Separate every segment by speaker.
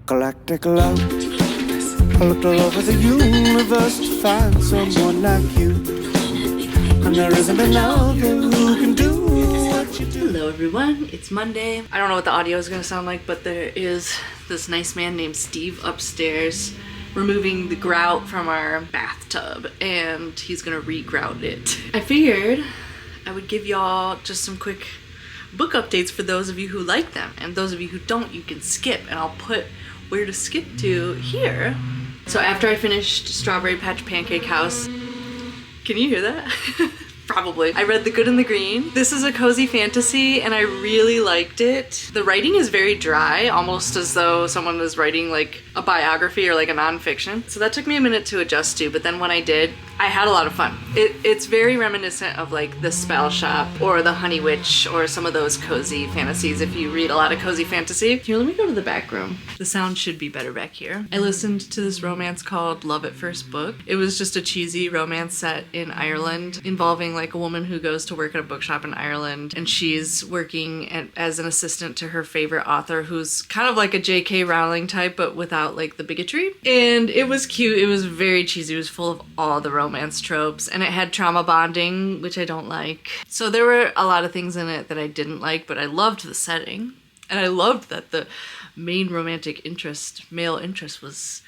Speaker 1: Galactic love. I looked all over the universe to find someone like you. And there isn't another who can do what you do.
Speaker 2: Hello everyone, it's Monday. I don't know what the audio is gonna sound like, but there is this nice man named Steve upstairs removing the grout from our bathtub, and he's gonna re-grout it. I figured I would give y'all just some quick book updates for those of you who like them, and those of you who don't, you can skip, and I'll put where to skip to here. So after I finished Strawberry Patch Pancake House, can you hear that? Probably. I read The Good and the Green. This is a cozy fantasy and I really liked it. The writing is very dry, almost as though someone was writing like a biography or like a nonfiction. So that took me a minute to adjust to, but then when I did, I had a lot of fun. It's very reminiscent of like The Spell Shop or The Honey Witch or some of those cozy fantasies if you read a lot of cozy fantasy. Here, let me go to the back room. The sound should be better back here. I listened to this romance called Love at First Book. It was just a cheesy romance set in Ireland involving like a woman who goes to work at a bookshop in Ireland, and she's working as an assistant to her favorite author, who's kind of like a J.K. Rowling type but without like the bigotry. And it was cute. It was very cheesy. It was full of all the romance tropes, and it had trauma bonding, which I don't like. So there were a lot of things in it that I didn't like, but I loved the setting, and I loved that the main romantic interest, male interest, was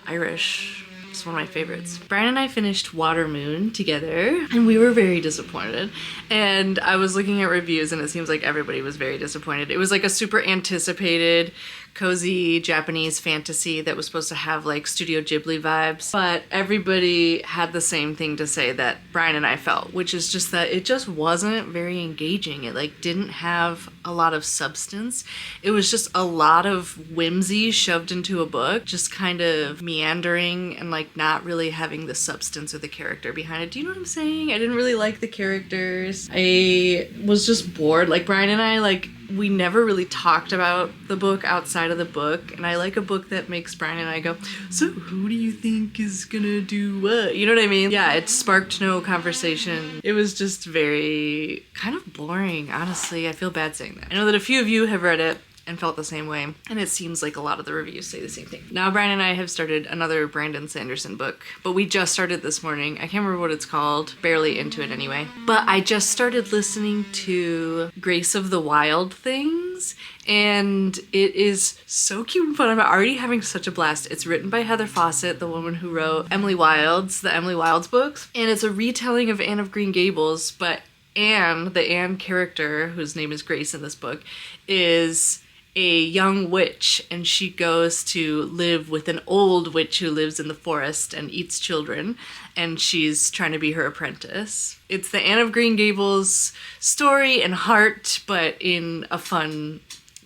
Speaker 2: Irish. It's one of my favorites. Brian and I finished Water Moon together, and we were very disappointed. And I was looking at reviews, and it seems like everybody was very disappointed. It was like a super anticipated, cozy Japanese fantasy that was supposed to have like Studio Ghibli vibes, but everybody had the same thing to say that Brian and I felt, which is just that it just wasn't very engaging. It like didn't have a lot of substance. It was just a lot of whimsy shoved into a book, just kind of meandering and like not really having the substance or the character behind it. Do you know what I'm saying? I didn't really like the characters. I was just bored. Like Brian and I, like, we never really talked about the book outside of the book, and I like a book that makes Brian and I go, so who do you think is gonna do what? You know what I mean? Yeah, it sparked no conversation. It was just very kind of boring, honestly. I feel bad saying that. I know that a few of you have read it and felt the same way, and it seems like a lot of the reviews say the same thing. Now Brian and I have started another Brandon Sanderson book, but we just started this morning. I can't remember what it's called, barely into it anyway. But I just started listening to Grace of the Wild Things, and it is so cute and fun. I'm already having such a blast. It's written by Heather Fawcett, the woman who wrote the Emily Wilds books, and it's a retelling of Anne of Green Gables, but Anne, the Anne character, whose name is Grace in this book, is a young witch, and she goes to live with an old witch who lives in the forest and eats children, and she's trying to be her apprentice. It's the Anne of Green Gables story and heart, but in a fun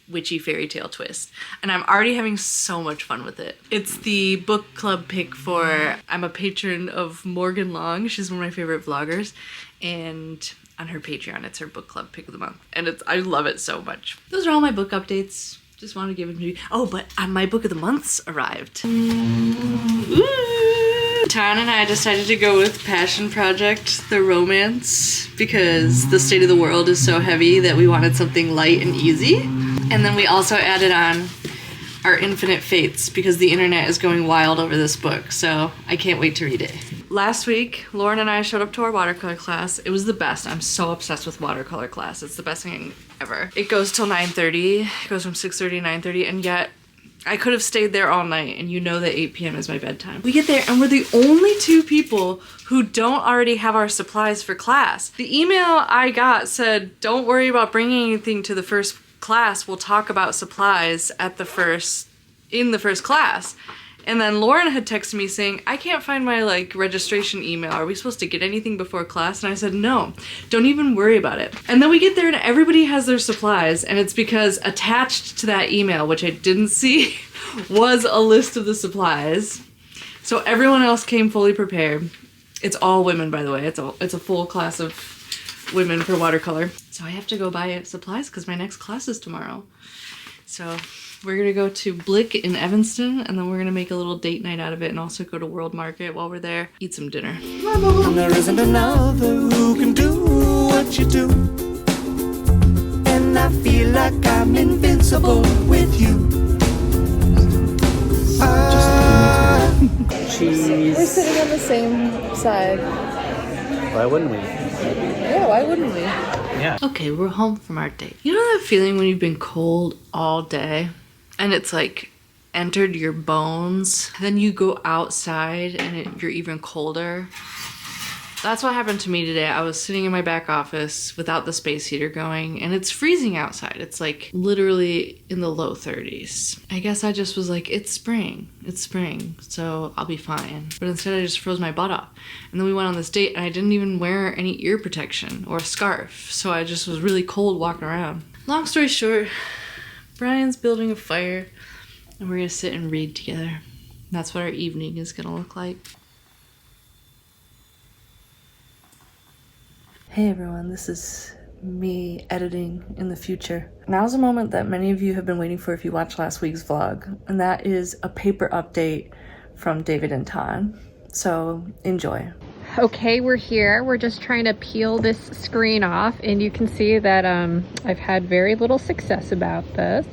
Speaker 2: witchy fairy tale twist, and I'm already having so much fun with it. It's the book club pick for, I'm a patron of Morgan Long. She's one of my favorite vloggers, and on her Patreon, it's her book club pick of the month, and I love it so much. Those are all my book updates. Just wanted to give it to you. Oh, but my book of the month's arrived. Ooh. Tan and I decided to go with Passion Project, the romance, because the state of the world is so heavy that we wanted something light and easy. And then we also added on our Infinite Fates because the internet is going wild over this book, so I can't wait to read it. Last week, Lauren and I showed up to our watercolor class. It was the best. I'm so obsessed with watercolor class. It's the best thing ever. It goes till 9:30. It goes from 6:30 to 9:30, and yet I could have stayed there all night, and you know that 8 p.m. is my bedtime. We get there, and we're the only two people who don't already have our supplies for class. The email I got said, don't worry about bringing anything to the first class. We'll talk about supplies in the first class. And then Lauren had texted me saying, I can't find my like registration email. Are we supposed to get anything before class? And I said, no, don't even worry about it. And then we get there and everybody has their supplies, and it's because attached to that email, which I didn't see, was a list of the supplies. So everyone else came fully prepared. It's all women, by the way. It's a full class of women for watercolor. So I have to go buy supplies because my next class is tomorrow. So we're gonna go to Blick in Evanston, and then we're gonna make a little date night out of it and also go to World Market while we're there, eat some dinner.
Speaker 1: And there isn't another who can do what you do. And I feel like I'm invincible with you.
Speaker 2: sitting on the same side.
Speaker 3: Why wouldn't we?
Speaker 2: Yeah, why wouldn't we?
Speaker 3: Yeah.
Speaker 2: Okay, we're home from our date. You know that feeling when you've been cold all day and it's like entered your bones? Then you go outside and you're even colder. That's what happened to me today. I was sitting in my back office without the space heater going and it's freezing outside. It's like literally in the low 30s. I guess I just was like, it's spring, so I'll be fine. But instead I just froze my butt off. And then we went on this date and I didn't even wear any ear protection or a scarf. So I just was really cold walking around. Long story short, Brian's building a fire and we're gonna sit and read together. That's what our evening is gonna look like. Hey everyone, this is me editing in the future. Now's a moment that many of you have been waiting for if you watched last week's vlog, and that is a paper update from David and Todd. So enjoy.
Speaker 4: Okay, we're here. We're just trying to peel this screen off, and you can see that I've had very little success about this.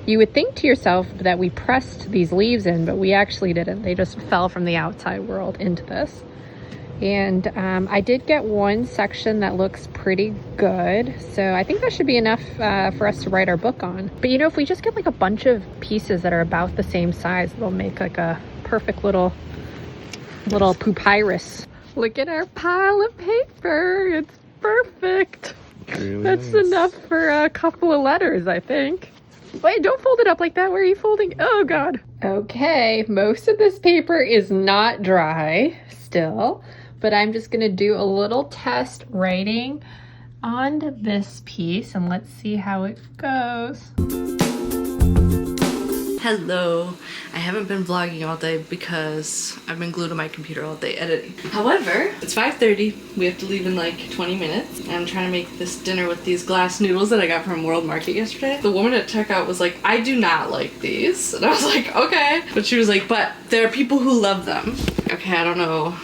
Speaker 4: You would think to yourself that we pressed these leaves in, but we actually didn't. They just fell from the outside world into this. And I did get one section that looks pretty good. So I think that should be enough for us to write our book on. But you know, if we just get like a bunch of pieces that are about the same size, they'll make like a perfect little papyrus. Look at our pile of paper. It's perfect.
Speaker 3: Really
Speaker 4: That's
Speaker 3: nice.
Speaker 4: enough for a couple of letters, I think. Wait, don't fold it up like that. Where are you folding? Oh God. Okay, most of this paper is not dry still. But I'm just gonna do a little test writing on this piece and let's see how it goes.
Speaker 2: Hello. I haven't been vlogging all day because I've been glued to my computer all day editing. However, it's 5:30. We have to leave in like 20 minutes. I'm trying to make this dinner with these glass noodles that I got from World Market yesterday. The woman at checkout was like, I do not like these. And I was like, okay. But she was like, but there are people who love them. Okay, I don't know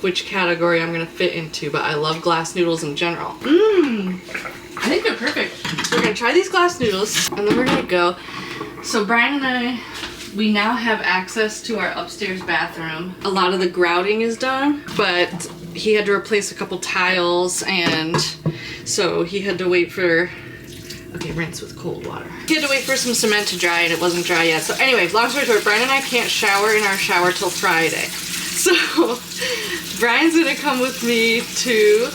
Speaker 2: which category I'm gonna fit into, but I love glass noodles in general. I think they're perfect. So we're gonna try these glass noodles and then we're gonna go. So Brian and I, we now have access to our upstairs bathroom. A lot of the grouting is done, but he had to replace a couple tiles and so he had to wait for, okay, rinse with cold water. He had to wait for some cement to dry and it wasn't dry yet. So anyway, long story short, Brian and I can't shower in our shower till Friday. So Brian's gonna come with me to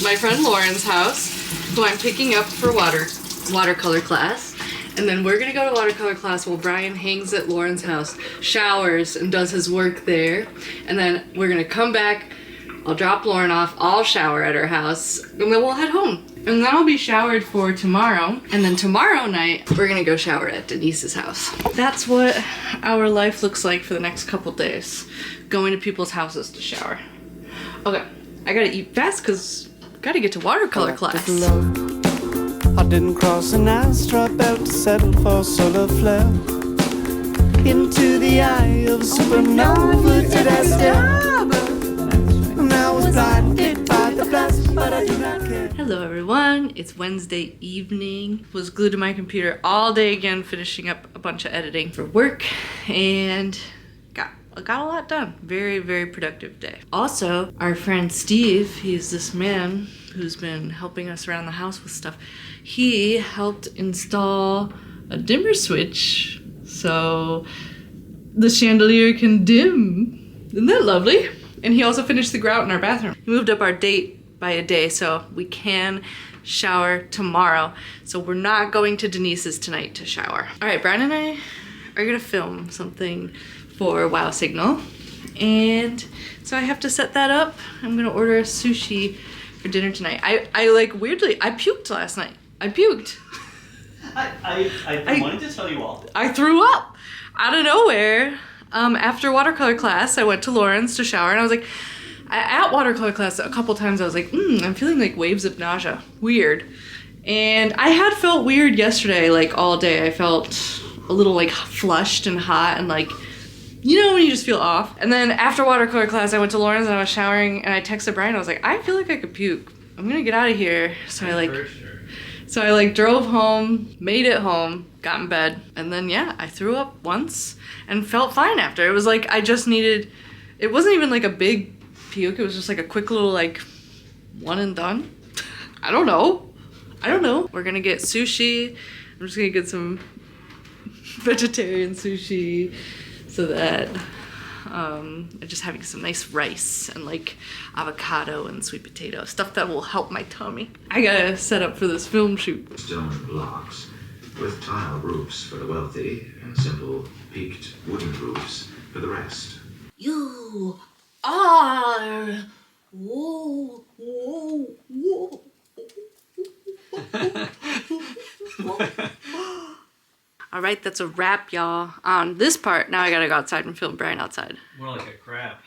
Speaker 2: my friend Lauren's house, who I'm picking up for watercolor class. And then we're gonna go to watercolor class while Brian hangs at Lauren's house, showers, and does his work there. And then we're gonna come back, I'll drop Lauren off, I'll shower at her house, and then we'll head home. And then I'll be showered for tomorrow. And then tomorrow night, we're gonna go shower at Denise's house. That's what our life looks like for the next couple days. Going to people's houses to shower. Okay, I gotta eat fast because I gotta get to watercolor class.
Speaker 1: I didn't cross an asteroid belt to settle for solar flare. Into the eye of a supernova did I stare. And I was blinded by the blast, but I do not care.
Speaker 2: Hello everyone, it's Wednesday evening. Was glued to my computer all day again, finishing up a bunch of editing for work, and got a lot done. Very, very productive day. Also, our friend Steve, he's this man who's been helping us around the house with stuff. He helped install a dimmer switch so the chandelier can dim. Isn't that lovely? And he also finished the grout in our bathroom. He moved up our date by a day so we can shower tomorrow. So we're not going to Denise's tonight to shower. All right, Brian and I are gonna film something for Wow Signal, and so I have to set that up. I'm gonna order a sushi for dinner tonight. I like weirdly, I puked last night. I puked.
Speaker 3: I wanted to tell you all.
Speaker 2: I threw up out of nowhere. After watercolor class, I went to Lauren's to shower, and I was like, at watercolor class a couple times, I was like, I'm feeling like waves of nausea. Weird. And I had felt weird yesterday, like all day. I felt a little like flushed and hot and like, you know when you just feel off. And then after watercolor class, I went to Lauren's and I was showering and I texted Brian. I was like, I feel like I could puke. I'm gonna get out of here. So I drove home, made it home, got in bed, and then yeah, I threw up once and felt fine after. It was like I just needed, It wasn't even like a big puke. It was just like a quick little like one and done. I don't know. We're gonna get sushi. I'm just gonna get some vegetarian sushi so that just having some nice rice and like avocado and sweet potato, stuff that will help my tummy. I gotta set up for this film shoot.
Speaker 5: Stone blocks with tile roofs for the wealthy and simple peaked wooden roofs for the rest.
Speaker 2: You are. Whoa, whoa, whoa. All right, that's a wrap, y'all, on this part. Now I gotta go outside and film Brian outside.
Speaker 3: More like a crab.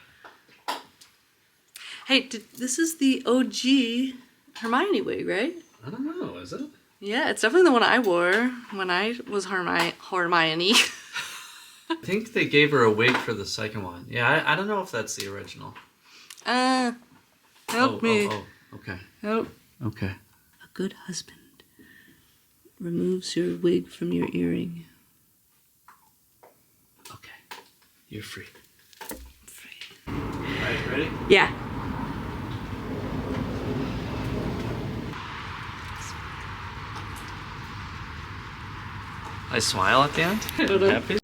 Speaker 2: Hey, this is the OG Hermione wig, right?
Speaker 3: I don't know, is it?
Speaker 2: Yeah, it's definitely the one I wore when I was Hermione.
Speaker 3: I think they gave her a wig for the second one. Yeah, I don't know if that's the original.
Speaker 2: Help me.
Speaker 3: Oh, okay.
Speaker 2: Help.
Speaker 3: Okay.
Speaker 2: A good husband removes your wig from your earring.
Speaker 3: Okay. You're free.
Speaker 2: Free.
Speaker 3: Alright, ready?
Speaker 2: Yeah.
Speaker 3: I smile at the end?
Speaker 2: I don't know.
Speaker 3: Happy?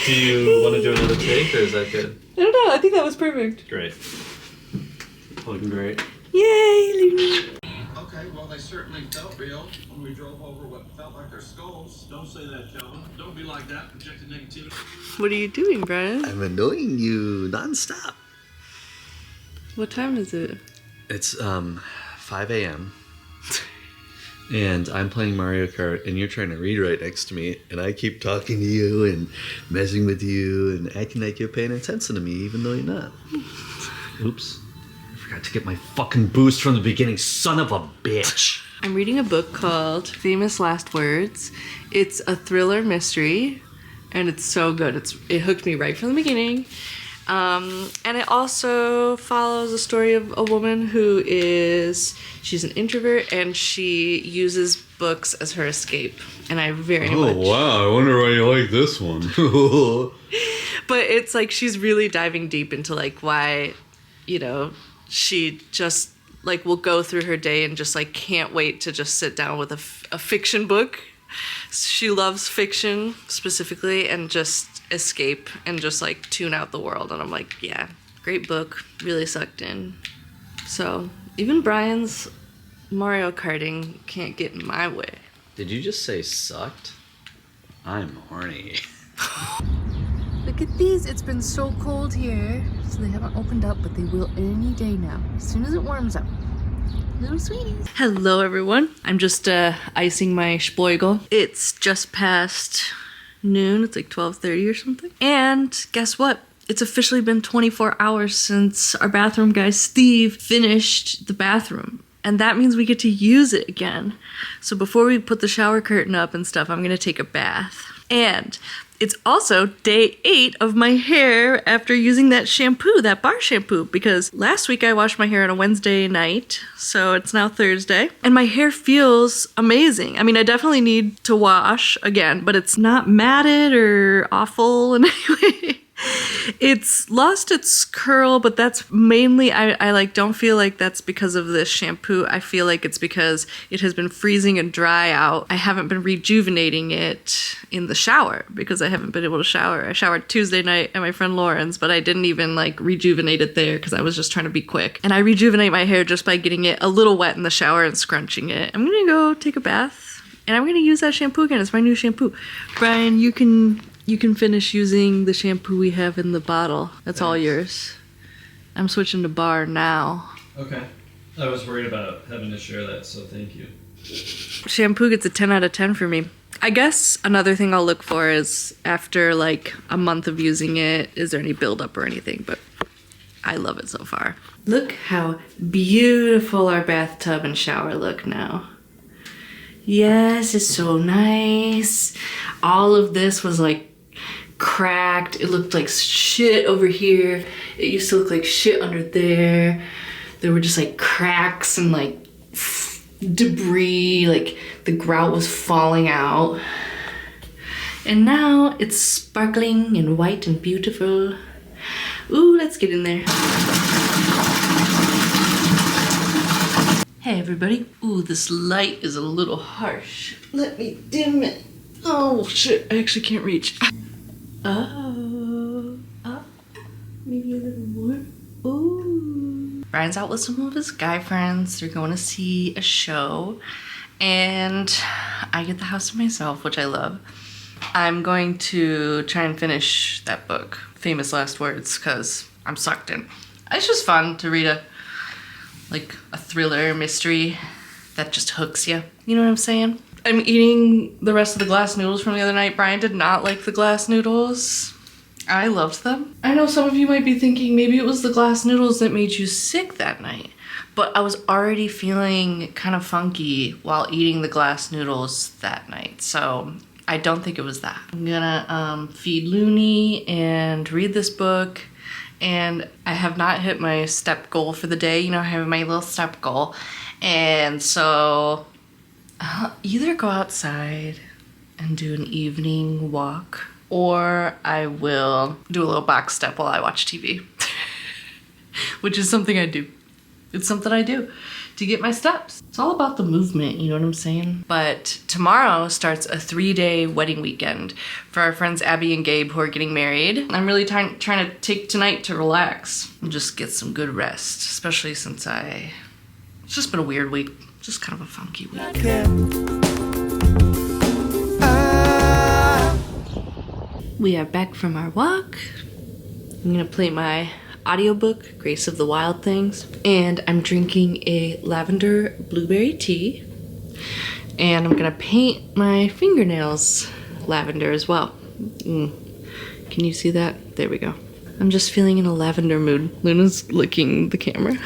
Speaker 3: Do you want to do another take or is that good?
Speaker 2: I don't know. I think that was perfect.
Speaker 3: Great. Looking great.
Speaker 2: Yay!
Speaker 6: Okay, well, they certainly felt real when we drove over what felt like their skulls. Don't say that, Calvin. Don't be like that. Projected negativity.
Speaker 2: What are you doing, Brian?
Speaker 7: I'm annoying you nonstop.
Speaker 2: What time is it?
Speaker 7: It's 5 a.m. and I'm playing Mario Kart and you're trying to read right next to me and I keep talking to you and messing with you and acting like you're paying attention to me even though you're not. Oops. I forgot to get my fucking boost from the beginning, son of a bitch.
Speaker 2: I'm reading a book called Famous Last Words. It's a thriller mystery and it's so good. It hooked me right from the beginning. And it also follows the story of a woman she's an introvert and she uses books as her escape. And I very much...
Speaker 7: Oh, wow. I wonder why you like this one.
Speaker 2: But it's like she's really diving deep into like why, she just like will go through her day and just like can't wait to just sit down with a fiction book. She loves fiction specifically and just escape and just like tune out the world. And I'm like, yeah, great book, really sucked in. So even Brian's Mario Karting can't get in my way.
Speaker 7: Did you just say sucked? I'm horny.
Speaker 2: Look at these. It's been so cold here, so they haven't opened up, but they will any day now, as soon as it warms up. Little sweeties. Hello, everyone. I'm just icing my Spiegel. It's just past noon. It's like 12:30 or something. And guess what? It's officially been 24 hours since our bathroom guy, Steve, finished the bathroom. And that means we get to use it again. So before we put the shower curtain up and stuff, I'm gonna take a bath. And it's also day 8 of my hair after using that shampoo, that bar shampoo, because last week I washed my hair on a Wednesday night, so it's now Thursday, and my hair feels amazing. I mean, I definitely need to wash again, but it's not matted or awful in any way. It's lost its curl, but that's mainly, I like don't feel like that's because of this shampoo. I feel like it's because it has been freezing and dry out. I haven't been rejuvenating it in the shower because I haven't been able to shower. I showered Tuesday night at my friend Lauren's, but I didn't even like rejuvenate it there because I was just trying to be quick. And I rejuvenate my hair just by getting it a little wet in the shower and scrunching it. I'm gonna go take a bath and I'm gonna use that shampoo again. It's my new shampoo. Brian, you can finish using the shampoo we have in the bottle. That's all yours. I'm switching to bar now.
Speaker 3: Okay. I was worried about having to share that, so thank you.
Speaker 2: Shampoo gets a 10 out of 10 for me. I guess another thing I'll look for is after like a month of using it, is there any buildup or anything, but I love it so far. Look how beautiful our bathtub and shower look now. Yes, it's so nice. All of this was like cracked. It looked like shit over here. It used to look like shit under there. There were just like cracks and like debris, like the grout was falling out. And now it's sparkling and white and beautiful. Ooh, let's get in there. Hey everybody. Ooh, this light is a little harsh. Let me dim it. Oh shit, I actually can't reach. Oh, maybe a little more. Ooh. Brian's out with some of his guy friends. They're going to see a show. And I get the house to myself, which I love. I'm going to try and finish that book, Famous Last Words, because I'm sucked in. It's just fun to read a thriller mystery that just hooks you. You know what I'm saying? I'm eating the rest of the glass noodles from the other night. Brian did not like the glass noodles. I loved them. I know some of you might be thinking maybe it was the glass noodles that made you sick that night, but I was already feeling kind of funky while eating the glass noodles that night, so I don't think it was that. I'm gonna feed Looney and read this book, and I have not hit my step goal for the day. You know, I have my little step goal, and so I'll either go outside and do an evening walk, or I will do a little box step while I watch TV, which is something I do. It's something I do to get my steps. It's all about the movement, you know what I'm saying? But tomorrow starts a 3-day wedding weekend for our friends Abby and Gabe who are getting married. I'm really trying to take tonight to relax and just get some good rest, especially since it's just been a weird week. Just kind of a funky week. We are back from our walk. I'm gonna play my audiobook, Grace of the Wild Things, and I'm drinking a lavender blueberry tea, and I'm gonna paint my fingernails lavender as well. Can you see that? There we go. I'm just feeling in a lavender mood. Luna's licking the camera.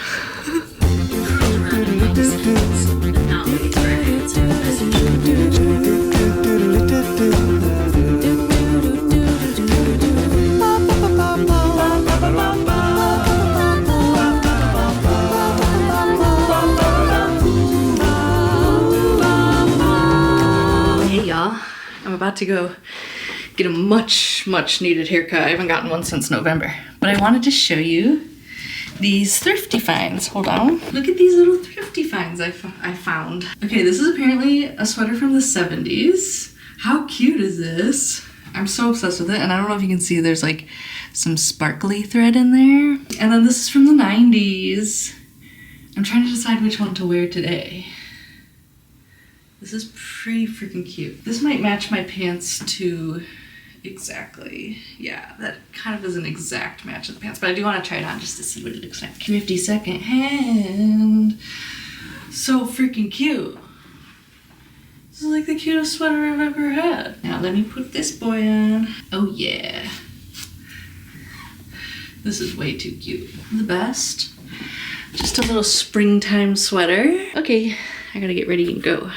Speaker 2: I'm about to go get a much needed haircut. I haven't gotten one since November, but I wanted to show you these Thrifty finds. Hold on. Look at these little Thrifty finds I found. Okay, this is apparently a sweater from the 70s. How cute is this? I'm so obsessed with it, and I don't know if you can see there's like some sparkly thread in there. And then this is from the 90s. I'm trying to decide which one to wear today. This is pretty freaking cute. This might match my pants too exactly. Yeah, that kind of is an exact match of the pants, but I do want to try it on just to see what it looks like. 50 second hand. So freaking cute. This is like the cutest sweater I've ever had. Now let me put this boy on. Oh yeah. This is way too cute. The best. Just a little springtime sweater. Okay, I gotta get ready and go.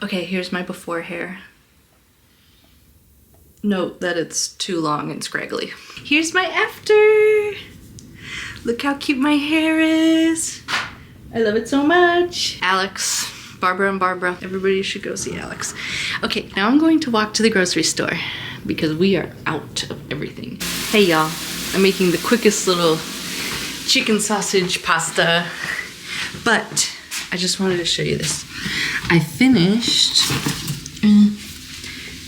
Speaker 2: Okay, here's my before hair. Note that it's too long and scraggly. Here's my after. Look how cute my hair is. I love it so much. Alex, Barbara and Barbara. Everybody should go see Alex. Okay, now I'm going to walk to the grocery store because we are out of everything. Hey y'all, I'm making the quickest little chicken sausage pasta, but I just wanted to show you this. I finished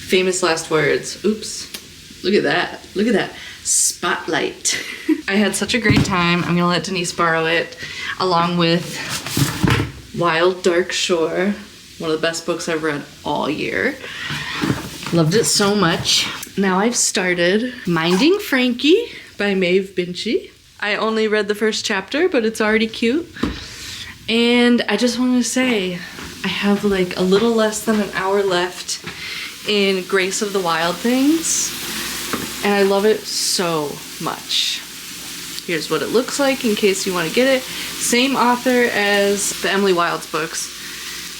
Speaker 2: Famous Last Words. Oops. Look at that. Look at that. Spotlight. I had such a great time. I'm gonna let Denise borrow it, along with Wild Dark Shore, one of the best books I've read all year. Loved it so much. Now I've started Minding Frankie by Maeve Binchy. I only read the first chapter, but it's already cute. And I just wanted to say, I have like a little less than an hour left in Grace of the Wild Things, and I love it so much. Here's what it looks like in case you want to get it. Same author as the Emily Wilde's books.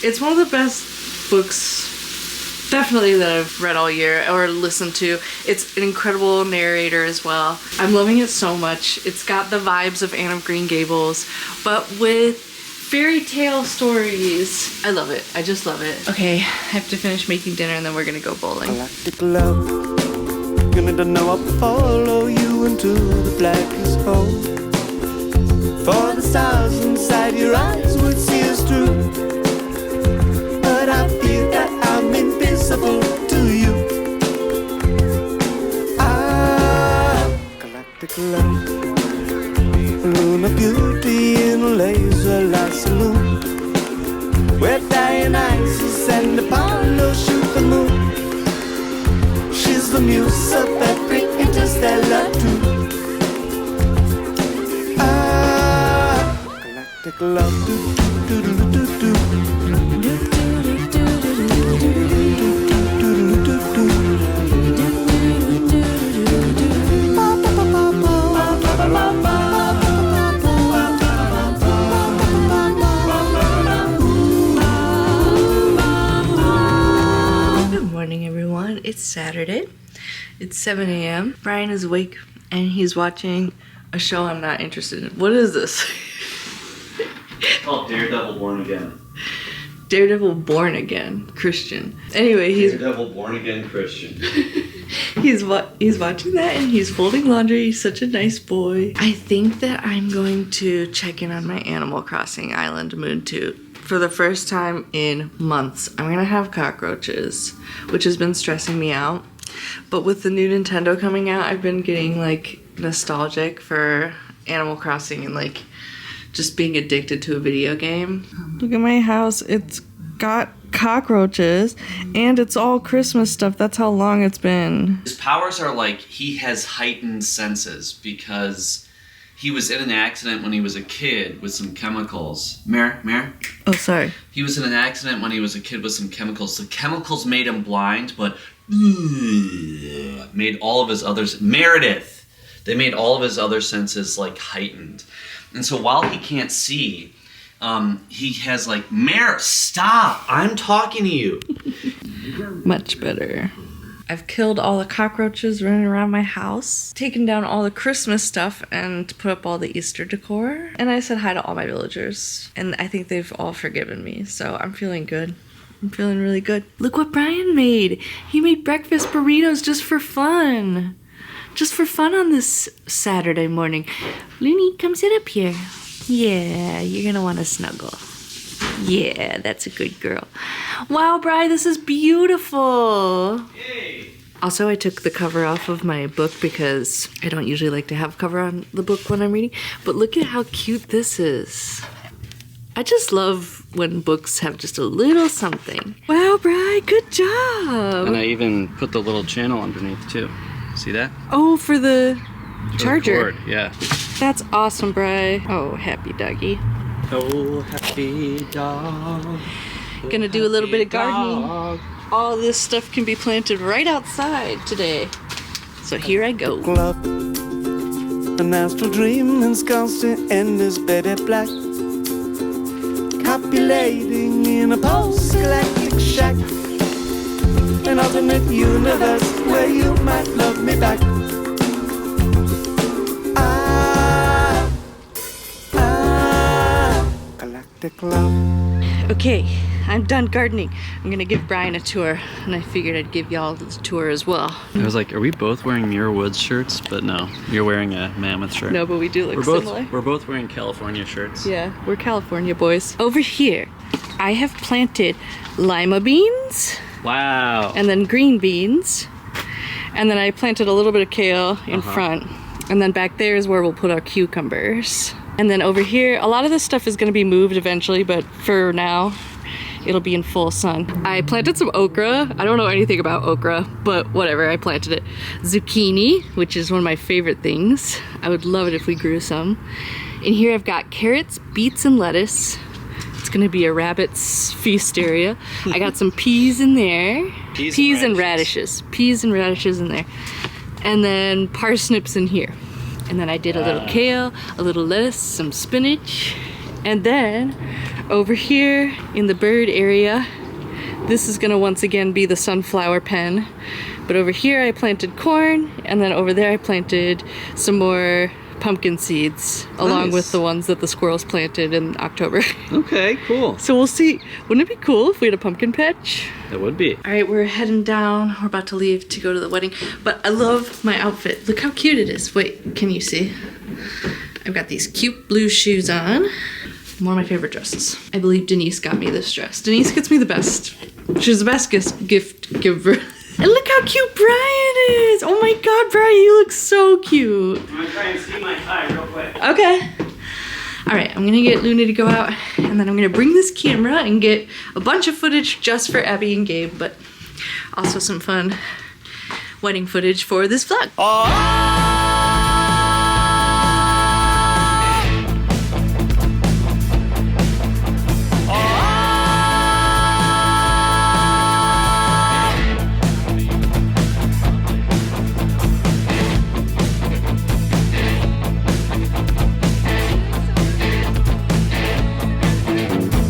Speaker 2: It's one of the best books, definitely, that I've read all year or listened to. It's an incredible narrator as well. I'm loving it so much. It's got the vibes of Anne of Green Gables, but with fairy tale stories. I love it. I just love it. Okay, I have to finish making dinner and then we're gonna go bowling.
Speaker 1: Galactic love You need to know I'll follow you into the blackest hole. For the stars inside your eyes would see us through. But I feel that I'm invisible to you. Galactic love, Luna beauty in a laser light saloon, where Dionysus and Apollo shoot the moon. She's the muse of every interstellar tune. Galactic love, do do do do do do.
Speaker 2: Good morning, everyone. It's Saturday. It's 7 a.m. Brian is awake and he's watching a show I'm not interested in. What is this?
Speaker 3: It's called Daredevil Born Again.
Speaker 2: Daredevil Born Again Christian. Anyway, he's
Speaker 7: Daredevil Born Again Christian.
Speaker 2: he's watching that and he's folding laundry. He's such a nice boy. I think that I'm going to check in on my Animal Crossing Island Moon Toot. For the first time in months, I'm gonna have cockroaches, which has been stressing me out. But with the new Nintendo coming out, I've been getting like nostalgic for Animal Crossing and like just being addicted to a video game. Look at my house. It's got cockroaches and it's all Christmas stuff. That's how long it's been.
Speaker 3: His powers are like he has heightened senses because he was in an accident when he was a kid with some chemicals. Mare?
Speaker 2: Oh, sorry.
Speaker 3: He was in an accident when he was a kid with some chemicals. The chemicals made him blind, but made all of his others... Meredith! They made all of his other senses, like, heightened. And so while he can't see, he has, like, Mare, stop! I'm talking to you!
Speaker 2: Much better. I've killed all the cockroaches running around my house, taken down all the Christmas stuff, and put up all the Easter decor. And I said hi to all my villagers. And I think they've all forgiven me, so I'm feeling good. I'm feeling really good. Look what Brian made! He made breakfast burritos just for fun. Just for fun on this Saturday morning. Looney, come sit up here. Yeah, you're gonna want to snuggle. Yeah, that's a good girl. Wow, Bri, this is beautiful. Yay. Also, I took the cover off of my book because I don't usually like to have cover on the book when I'm reading. But look at how cute this is. I just love when books have just a little something. Wow, Bri, good job.
Speaker 8: And I even put the little channel underneath too. See that?
Speaker 2: Oh, for the charger.
Speaker 8: Cord, yeah.
Speaker 2: That's awesome, Bri. Oh, happy doggy.
Speaker 8: Oh, happy dog.
Speaker 2: Gonna do a little bit of gardening. All this stuff can be planted right outside today. So here I go.
Speaker 1: Club, an astral dream ensconced in this bed black, copulating in a post-galactic shack, an alternate universe where you might love me back. Galactic love.
Speaker 2: Okay, I'm done gardening. I'm gonna give Brian a tour, and I figured I'd give y'all the tour as well.
Speaker 8: I was like, are we both wearing Muir Woods shirts? But no, you're wearing a Mammoth shirt.
Speaker 2: No, but we do look similar.
Speaker 8: We're both wearing California shirts.
Speaker 2: Yeah, we're California boys. Over here, I have planted lima beans.
Speaker 8: Wow.
Speaker 2: And then green beans. And then I planted a little bit of kale in front. And then back there is where we'll put our cucumbers. And then over here, a lot of this stuff is gonna be moved eventually, but for now, it'll be in full sun. I planted some okra. I don't know anything about okra, but whatever, I planted it. Zucchini, which is one of my favorite things. I would love it if we grew some. In here I've got carrots, beets, and lettuce. It's gonna be a rabbit's feast area. I got some peas in there. Peas and radishes. Peas and radishes in there. And then parsnips in here. And then I did a little kale, a little lettuce, some spinach. And then over here in the bird area, this is gonna once again be the sunflower pen. But over here I planted corn, and then over there I planted some more pumpkin seeds along
Speaker 3: Nice.
Speaker 2: with the ones that the squirrels planted in October.
Speaker 3: Okay, cool.
Speaker 2: So we'll see. Wouldn't it be cool if we had a pumpkin patch?
Speaker 3: That would be.
Speaker 2: All right, we're heading down. We're about to leave to go to the wedding, but I love my outfit. Look how cute it is. Wait, can you see? I've got these cute blue shoes on. One of my favorite dresses. I believe Denise got me this dress. Denise gets me the best. She's the best gift giver. And look how cute Brian is. Oh my God, Brian, you look so cute.
Speaker 9: I'm gonna try and see my tie real quick.
Speaker 2: Okay. All right, I'm gonna get Luna to go out, and then I'm gonna bring this camera and get a bunch of footage just for Abby and Gabe, but also some fun wedding footage for this vlog.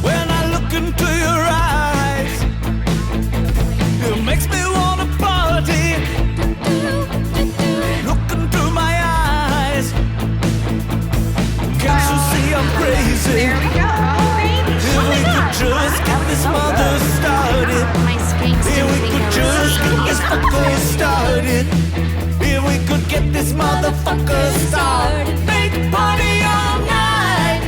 Speaker 1: When I look into your eyes, it makes me wanna party. Look into my eyes. Can't you see I'm crazy? There we go. If we could just get this mother started. If we could just get this fucker started. If we could get this motherfucker started. Make a party all night.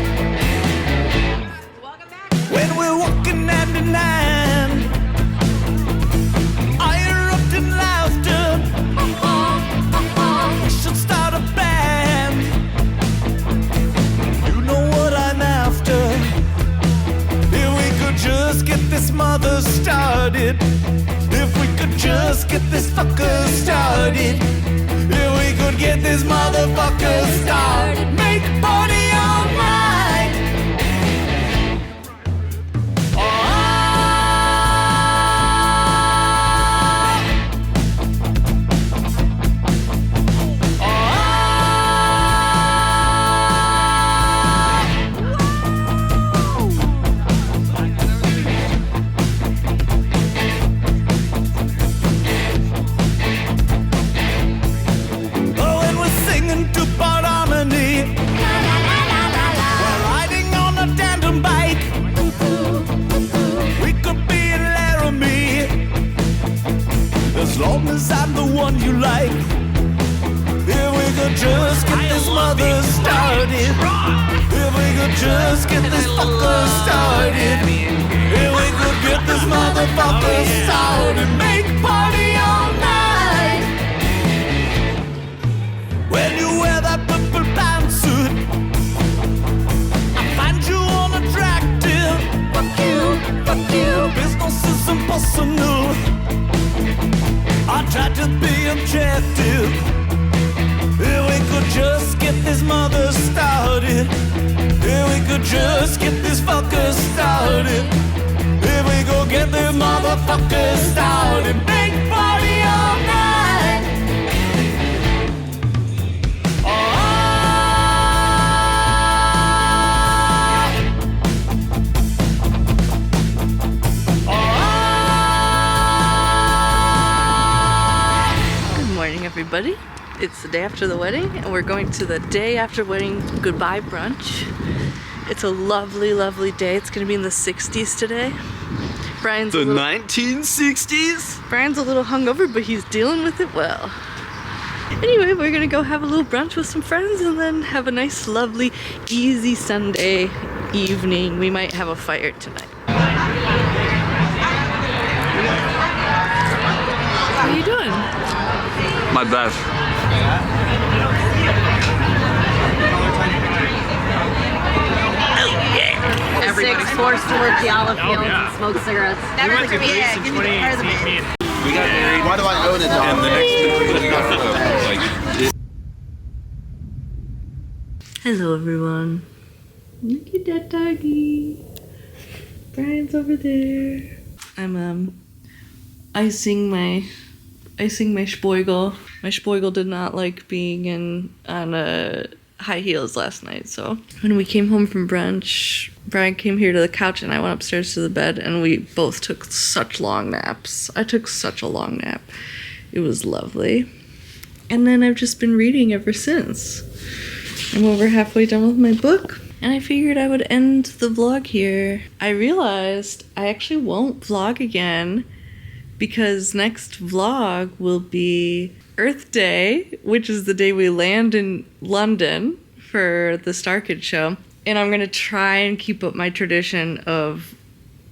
Speaker 1: When we're walking hand in hand, I erupt in laughter. We should start a band. You know what I'm after. If we could just get this mother started. If we could just get this fucker started. If we could get this motherfucker started. Make a party all night. Oh, and we're singing to part harmony. We're riding on a tandem bike. We could be in Laramie, as long as I'm the one you like. If we could just get this mother started. If we could just get this fucker started. If we could get this motherfucker started. Make a party all night. When you wear that purple pantsuit, I find you unattractive. Fuck you, fuck you. Business is impersonal. I tried to be objective. If we could just get this mother started. If we could just get this fucker started. If we go get this motherfucker started. Make a party all night.
Speaker 2: Good morning, everybody. It's the day after the wedding, and we're going to the day after wedding goodbye brunch. It's a lovely, lovely day. It's gonna be in the 60s today. Brian's a little,
Speaker 3: 1960s?
Speaker 2: Brian's a little hungover, but he's dealing with it well. Anyway, we're gonna go have a little brunch with some friends and then have a nice, lovely, easy Sunday evening. We might have a fire tonight. How are you doing?
Speaker 3: My best.
Speaker 10: Everybody's forced to work the olive fields and smoke cigarettes.
Speaker 9: We went to Greece in 2018.
Speaker 6: We got married.
Speaker 5: Why do I own a dog?
Speaker 6: And the next
Speaker 2: Hello, everyone. Look at that doggy. Brian's over there. I'm icing my Spiegel. My Spiegel did not like being on high heels last night, so when we came home from brunch, Brian came here to the couch and I went upstairs to the bed and we both took such long naps. I took such a long nap. It was lovely. And then I've just been reading ever since. I'm over halfway done with my book, and I figured I would end the vlog here. I realized I actually won't vlog again because next vlog will be Earth Day, which is the day we land in London for the Star Kids show. And I'm gonna try and keep up my tradition of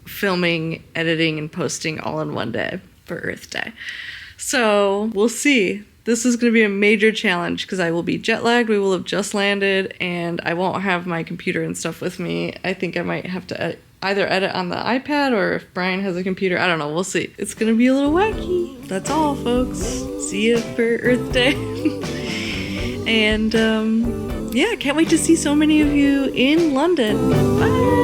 Speaker 2: filming, editing, and posting all in one day for Earth Day. So we'll see. This is going to be a major challenge because I will be jet lagged, we will have just landed, and I won't have my computer and stuff with me. I think I might have to either edit on the iPad or if Brian has a computer, I don't know, we'll see. It's going to be a little wacky. That's all, folks. See you for Earth Day. And yeah, can't wait to see so many of you in London. Bye!